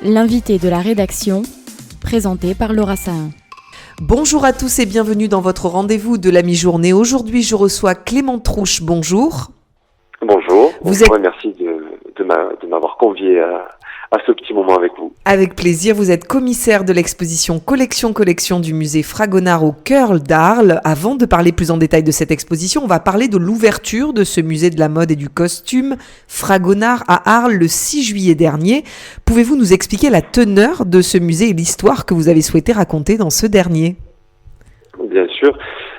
L'invité de la rédaction, présenté par Laura Sahin. Bonjour à tous et bienvenue dans votre rendez-vous de la mi-journée. Aujourd'hui, je reçois Clément Trouche. Bonjour. Bonjour. Et merci de m'avoir convié à ce petit moment avec vous. Avec plaisir. Vous êtes commissaire de l'exposition Collection du musée Fragonard au cœur d'Arles. Avant de parler plus en détail de cette exposition, on va parler de l'ouverture de ce musée de la mode et du costume Fragonard à Arles le 6 juillet dernier. Pouvez-vous nous expliquer la teneur de ce musée et l'histoire que vous avez souhaité raconter dans ce dernier ? Bien sûr.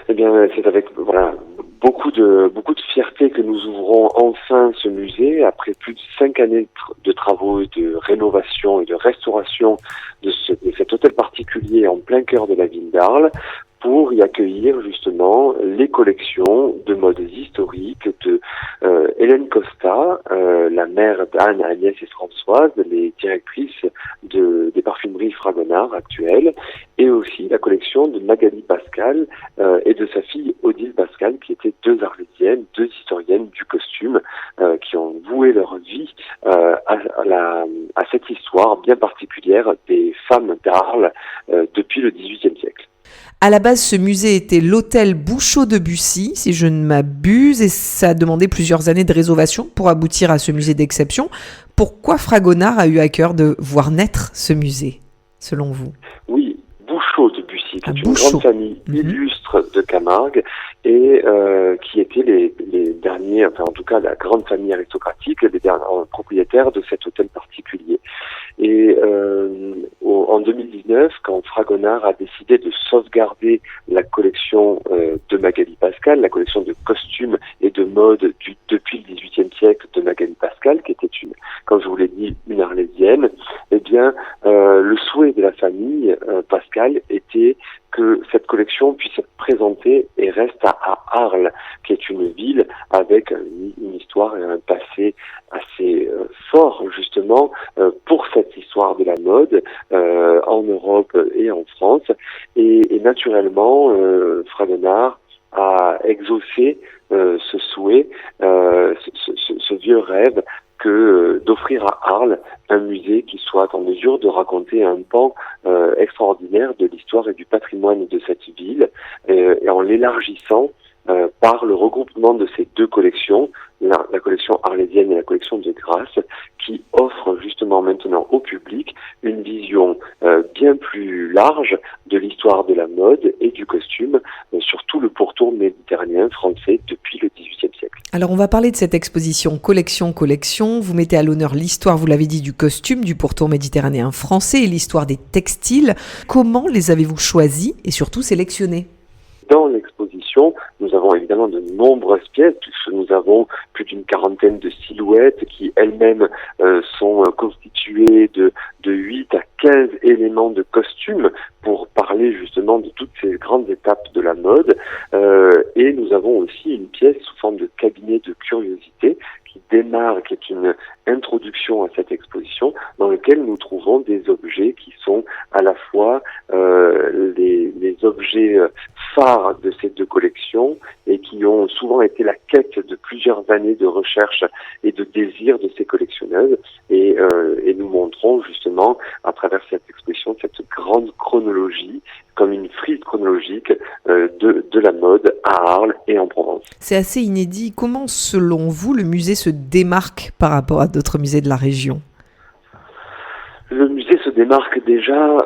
Eh bien, c'est avec beaucoup de fierté que nous ouvrons enfin ce musée après plus de 5 années de travaux, de rénovation et de restauration de cet hôtel particulier en plein cœur de la ville d'Arles, pour y accueillir justement les collections de modes historiques de Hélène Costa, la mère d'Anne, Agnès et Françoise, les directrices des parfumeries Fragonard actuelles, et aussi la collection de Magali Pascal et de sa fille Odile Pascal, qui étaient deux arlésiennes, deux historiennes du costume, qui ont voué leur vie à cette histoire bien particulière des femmes d'Arles depuis le XVIIIe siècle. À la base, ce musée était l'hôtel Bouchot-Debussy, si je ne m'abuse, et ça a demandé plusieurs années de rénovation pour aboutir à ce musée d'exception. Pourquoi Fragonard a eu à cœur de voir naître ce musée, selon vous ? Oui, Bouchot-Debussy, qui est une grande famille illustre de Camargue, et qui étaient les derniers, enfin en tout cas la grande famille aristocratique, les derniers propriétaires de cet hôtel particulier. Et en 2019, quand Fragonard a décidé de sauvegarder la collection de Magali Pascal, la collection de costumes et de mode depuis le XVIIIe siècle de Magali Pascal, qui était comme je vous l'ai dit, une arlésienne, eh bien, le souhait de la famille Pascal était que cette collection puisse être présentée et reste à Arles, qui est une ville avec une histoire et un passé assez fort, justement, pour cette histoire de la mode en Europe et en France. Et naturellement, Fragonard a exaucé ce souhait, ce vieux rêve, d'offrir à Arles un musée qui soit en mesure de raconter un pan extraordinaire de l'histoire et du patrimoine de cette ville, et en l'élargissant par le regroupement de ces deux collections, la collection arlésienne et la collection de Grasse, qui offrent justement maintenant au public une vision bien plus large de l'histoire de la mode et du costume sur tout le pourtour méditerranéen français depuis le XVIIIe siècle. Alors on va parler de cette exposition Collection. Vous mettez à l'honneur l'histoire, vous l'avez dit, du costume, du pourtour méditerranéen français et l'histoire des textiles. Comment les avez-vous choisis et surtout sélectionnés ? Dans l'exposition, nous avons évidemment de nombreuses pièces, puisque nous avons plus d'une quarantaine de silhouettes qui elles-mêmes sont constituées de 8 à 15 éléments de costume pour parler justement de toutes ces grandes étapes de la mode. Et nous avons aussi une pièce sous forme de cabinet de curiosité qui est une introduction à cette exposition, dans lequel nous trouvons des objets qui sont à la fois les objets phares de ces deux collections et qui ont souvent été la quête de plusieurs années de recherche et de désir de ces collectionneuses. Et nous montrons justement à travers cette exposition cette grande chronologie, comme une frise chronologique de la mode à Arles et en Provence. C'est assez inédit. Comment, selon vous, le musée se démarque par rapport à d'autres musées de la région ? Le musée se démarque déjà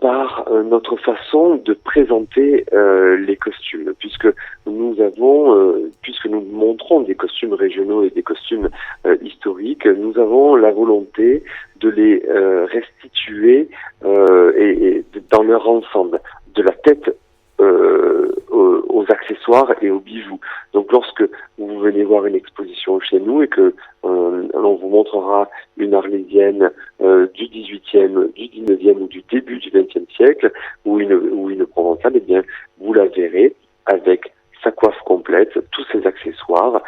par notre façon de présenter les costumes, puisque nous montrons des costumes régionaux et des costumes historiques, nous avons la volonté de les restituer et dans leur ensemble, de la tête aux accessoires et aux bijoux. Donc lorsque vous venez voir une exposition chez nous et que on vous montrera une arlésienne du XVIIIe, du XIXe ou du début du XXe siècle ou une provençale, eh bien vous la verrez avec sa coiffe complète, tous ses accessoires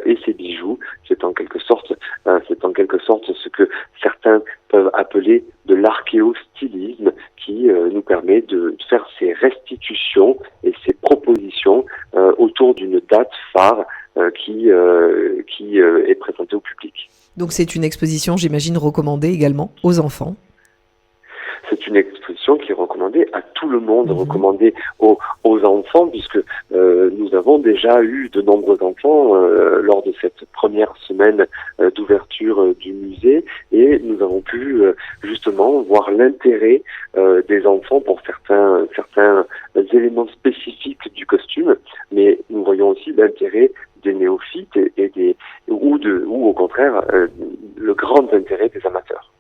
et ses bijoux. C'est en quelque sorte ce que certains peuvent appeler de l'archéostylisme, qui nous permet de faire ces restitutions et ces propositions autour d'une date phare qui est présentée au public. Donc c'est une exposition, j'imagine, recommandée également aux enfants. C'est une exposition qui est recommandée à tout le monde, recommandée aux enfants, puisque nous avons déjà eu de nombreux enfants lors de cette première semaine d'ouverture du musée, et nous avons pu justement voir l'intérêt des enfants pour certains éléments spécifiques du costume, mais nous voyons aussi l'intérêt des néophytes ou au contraire le grand intérêt des amateurs.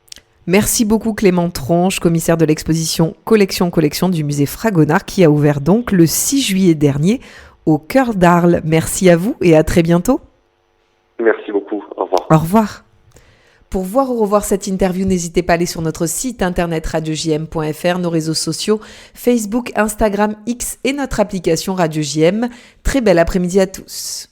Merci beaucoup Clément Tronche, commissaire de l'exposition Collection du musée Fragonard, qui a ouvert donc le 6 juillet dernier au Cœur d'Arles. Merci à vous et à très bientôt. Merci beaucoup, au revoir. Au revoir. Pour voir ou revoir cette interview, n'hésitez pas à aller sur notre site internet radiojm.fr, nos réseaux sociaux, Facebook, Instagram, X et notre application Radio JM. Très bel après-midi à tous.